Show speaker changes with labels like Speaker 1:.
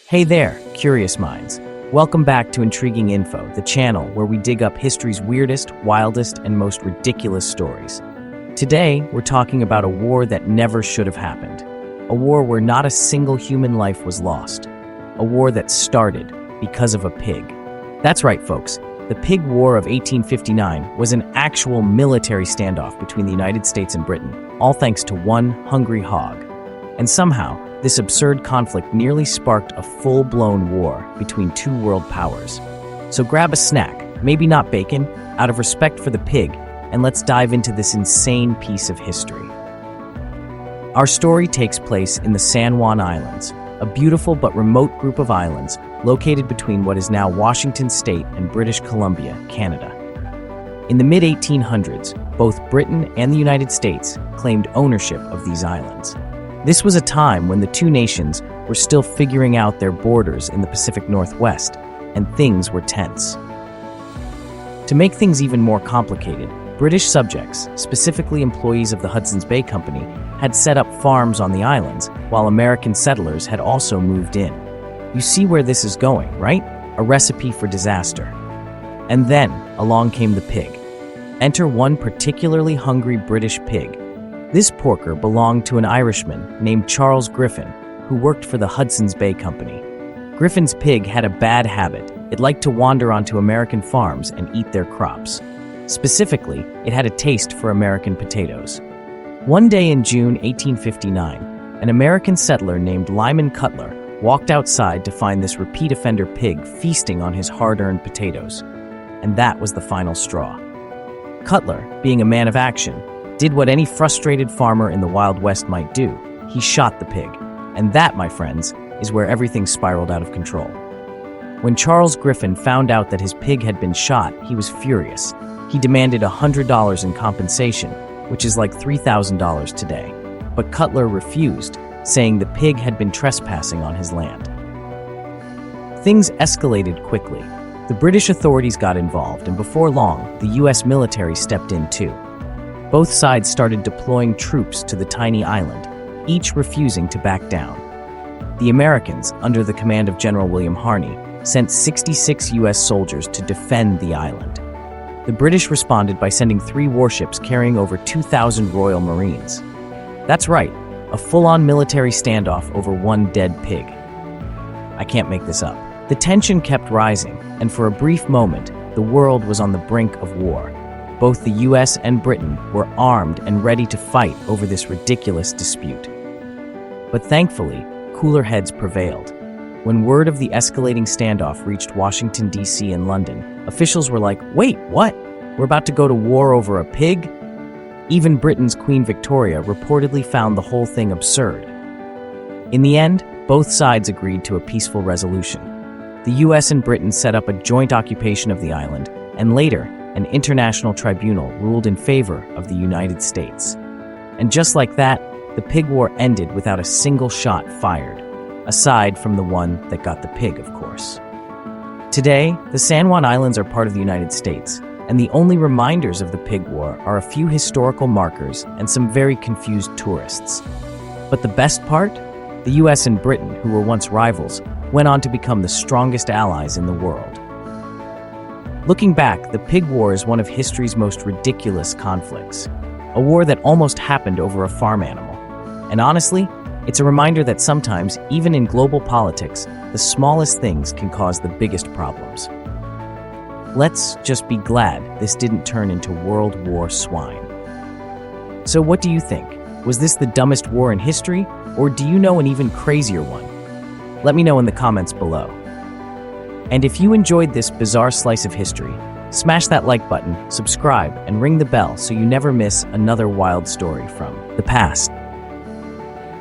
Speaker 1: Hey there, curious minds. Welcome back to Intriguing Info, the channel where we dig up history's weirdest, wildest, and most ridiculous stories. Today, we're talking about a war that never should have happened. A war where not a single human life was lost. A war that started because of a pig. That's right, folks. The Pig War of 1859 was an actual military standoff between the United States and Britain, all thanks to one hungry hog. And somehow, this absurd conflict nearly sparked a full-blown war between two world powers. So grab a snack, maybe not bacon, out of respect for the pig, and let's dive into this insane piece of history. Our story takes place in the San Juan Islands, a beautiful but remote group of islands located between what is now Washington State and British Columbia, Canada. In the mid-1800s, both Britain and the United States claimed ownership of these islands. This was a time when the two nations were still figuring out their borders in the Pacific Northwest, and things were tense. To make things even more complicated, British subjects, specifically employees of the Hudson's Bay Company, had set up farms on the islands, while American settlers had also moved in. You see where this is going, right? A recipe for disaster. And then, along came the pig. Enter one particularly hungry British pig. This porker belonged to an Irishman named Charles Griffin, who worked for the Hudson's Bay Company. Griffin's pig had a bad habit. It liked to wander onto American farms and eat their crops. Specifically, it had a taste for American potatoes. One day in June 1859, an American settler named Lyman Cutler walked outside to find this repeat offender pig feasting on his hard-earned potatoes. And that was the final straw. Cutler, being a man of action, did what any frustrated farmer in the Wild West might do. He shot the pig. And that, my friends, is where everything spiraled out of control. When Charles Griffin found out that his pig had been shot, he was furious. He demanded $100 in compensation, which is like $3,000 today. But Cutler refused, saying the pig had been trespassing on his land. Things escalated quickly. The British authorities got involved, and before long, the US military stepped in too. Both sides started deploying troops to the tiny island, each refusing to back down. The Americans, under the command of General William Harney, sent 66 US soldiers to defend the island. The British responded by sending 3 warships carrying over 2,000 Royal Marines. That's right, a full-on military standoff over one dead pig. I can't make this up. The tension kept rising, and for a brief moment, the world was on the brink of war. Both the US and Britain were armed and ready to fight over this ridiculous dispute. But thankfully, cooler heads prevailed. When word of the escalating standoff reached Washington, D.C. and London, officials were like, "Wait, what? We're about to go to war over a pig?" Even Britain's Queen Victoria reportedly found the whole thing absurd. In the end, both sides agreed to a peaceful resolution. The US and Britain set up a joint occupation of the island, and later, an international tribunal ruled in favor of the United States. And just like that, the pig war ended without a single shot fired, aside from the one that got the pig, of course. Today, the San Juan Islands are part of the United States, and the only reminders of the pig war are a few historical markers and some very confused tourists. But the best part? The US and Britain, who were once rivals, went on to become the strongest allies in the world. Looking back, the Pig War is one of history's most ridiculous conflicts. A war that almost happened over a farm animal. And honestly, it's a reminder that sometimes, even in global politics, the smallest things can cause the biggest problems. Let's just be glad this didn't turn into World War Swine. So what do you think? Was this the dumbest war in history, or do you know an even crazier one? Let me know in the comments below. And if you enjoyed this bizarre slice of history, smash that like button, subscribe, and ring the bell so you never miss another wild story from the past.